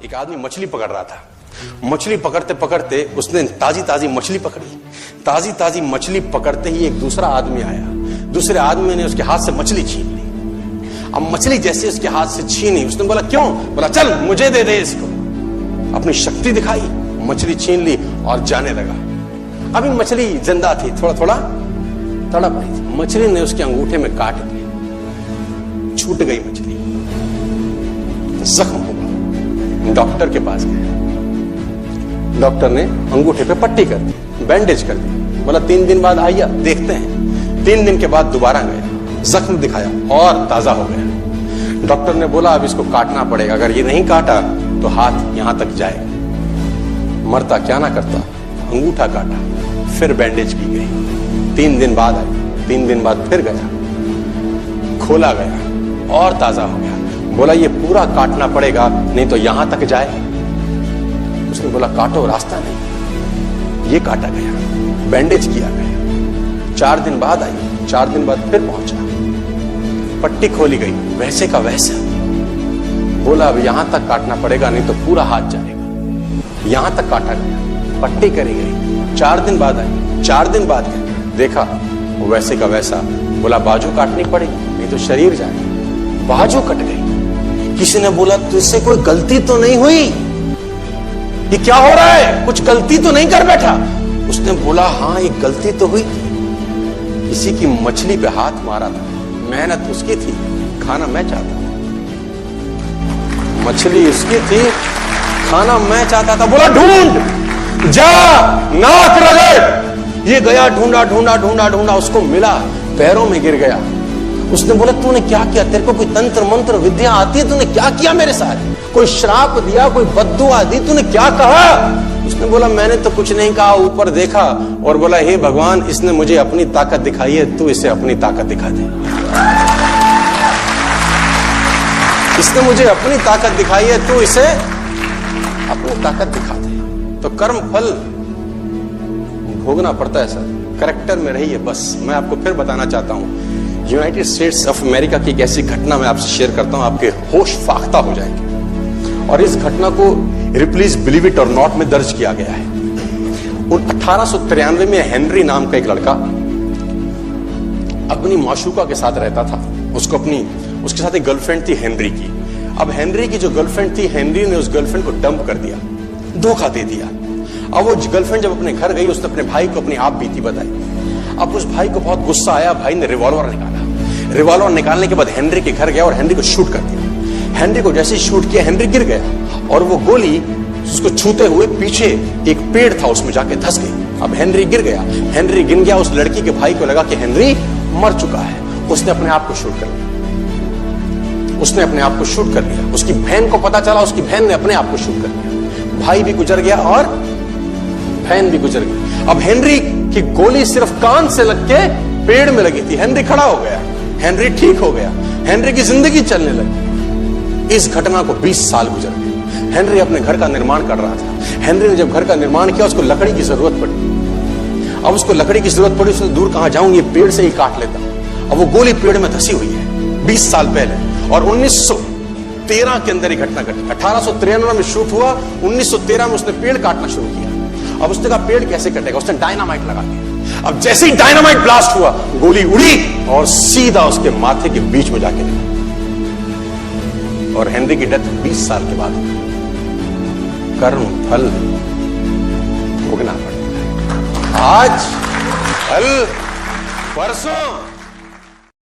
एक आदमी मछली पकड़ रहा था। मछली पकड़ते पकड़ते उसने ताजी ताजी मछली पकड़ी। ताजी ताजी मछली पकड़ते ही एक दूसरा आदमी आया। दूसरे आदमी ने उसके हाथ से मछली छीन ली। अब मछली जैसे उसके हाथ से छीनी, उसने बोला क्यों? बोला चल मुझे दे दे इसको। अपनी शक्ति दिखाई, मछली छीन ली और जाने लगा। अभी मछली जिंदा थी, थोड़ा थोड़ा तड़प रही थी। मछली ने उसके अंगूठे में काट दिया, छूट गई मछली, जख्म हुआ। डॉक्टर के पास गए। डॉक्टर ने अंगूठे पे पट्टी कर दी, बैंडेज कर दी। बोला 3 दिन बाद आइए देखते हैं। 3 दिन के बाद दोबारा गया, जख्म दिखाया और ताजा हो गया। डॉक्टर ने बोला अब इसको काटना पड़ेगा, अगर ये नहीं काटा तो हाथ यहां तक जाएगा। मरता क्या ना करता, अंगूठा काटा, फिर बैंडेज की गई। 3 दिन बाद आई, 3 दिन बाद फिर गया, खोला गया और ताजा हो गया। बोला ये पूरा काटना पड़ेगा नहीं तो यहां तक जाए। उसने बोला काटो, रास्ता नहीं। ये काटा गया, बैंडेज किया गया। 4 दिन बाद आई, 4 दिन बाद फिर पहुंचा, पट्टी खोली गई, वैसे का वैसा। बोला अब यहां तक काटना पड़ेगा नहीं तो पूरा हाथ जाएगा। यहां तक काटा गया, पट्टी करी गई। 4 दिन बाद आई, 4 दिन बाद गया, देखा वैसे का वैसा। बोला बाजू काटनी पड़ेगी नहीं तो शरीर जाएगा। बाजू कट गई। किसी ने बोला तुझसे कोई गलती तो नहीं हुई? ये क्या हो रहा है? कुछ गलती तो नहीं कर बैठा? उसने बोला हाँ एक गलती तो हुई थी। किसी की मछली पे हाथ मारा था, मेहनत उसकी थी, खाना मैं चाहता था। मछली उसकी थी, खाना मैं चाहता था। बोला ढूंढ, जा, नाक रगड़। ये गया, ढूंढा ढूंढा ढूंढा ढूंढा, उसको मिला, पैरों में गिर गया। उसने बोला तूने क्या किया? तेरे को कोई तंत्र मंत्र विद्या आती है? तूने क्या किया मेरे साथ? कोई श्राप दिया, कोई बद्दुआ दी? तूने क्या कहा? उसने बोला मैंने तो कुछ नहीं कहा, ऊपर देखा और बोला हे भगवान, इसने मुझे अपनी ताकत दिखाई है, तू इसे अपनी ताकत दिखा दे। इसने मुझे अपनी ताकत दिखाई है, तू इसे अपनी ताकत दिखा दे। तो कर्म फल भोगना पड़ता है सर, करेक्टर में रहिए बस। मैं आपको फिर बताना चाहता हूं, यूनाइटेड स्टेट्स ऑफ अमेरिका की एक ऐसी घटना मैं आपसे शेयर करता हूं, आपके होश फाख्ता हो जाएंगे। और इस घटना को रिप्लीज बिलीव इट और नॉट में दर्ज किया गया है। 1893 में हेनरी नाम का एक लड़का अपनी माशूका के साथ रहता था। उसके साथ एक गर्लफ्रेंड थी हेनरी की। अब हेनरी की जो गर्लफ्रेंड थी, हेनरी ने उस गर्लफ्रेंड को डंप कर दिया, धोखा दे दिया। अब वो गर्लफ्रेंड जब अपने घर गई, उसने अपने भाई को अपनी आप बीती बताई। अब उस भाई को बहुत गुस्सा आया, भाई ने रिवॉल्वर निकाला। रिवॉल्वर निकालने के बाद हेनरी के घर गया और हेनरी को शूट कर दिया। हेनरी को जैसे ही शूट किया, हेनरी गिर गया और वो गोली उसको छूते हुए पीछे एक पेड़ था, उसमें जाके धंस गई। अब हेनरी गिर गया, हेनरी गिर गया। उस लड़की के भाई को लगा कि हेनरी मर चुका है, उसने अपने आप को शूट कर लिया। उसने अपने आप को शूट कर लिया। उसकी बहन को पता चला, उसकी बहन ने अपने आप को शूट कर लिया। भाई भी गुजर गया और बहन भी गुजर गई। अब हेनरी की गोली सिर्फ कान से लग के पेड़ में लगी थी। हेनरी खड़ा हो गया, हेनरी ठीक हो गया, हेनरी की जिंदगी चलने लगी। इस घटना को 20 साल गुजर गए। हेनरी अपने घर का निर्माण कर रहा था। हेनरी ने जब घर का निर्माण किया, उसको लकड़ी की जरूरत पड़ी। अब उसको लकड़ी की जरूरत पड़ी, उसने दूर कहां जाऊं, ये पेड़ से ही काट लेता। अब वो गोली पेड़ में धसी हुई है 20 साल पहले। और 1913 के अंदर ये घटना घटी। 1893 में शूट हुआ, 1913 में उसने पेड़ काटना शुरू किया। अब उसने कहा पेड़ कैसे कटेगा? उसने डायनामाइट लगा दिया। अब जैसे ही डायनामाइट ब्लास्ट हुआ, गोली उड़ी और सीधा उसके माथे के बीच में जाके लगी। और हेनरी की डेथ 20 साल के बाद। कर्म फल भोगना पड़ता है। आज, कल, परसों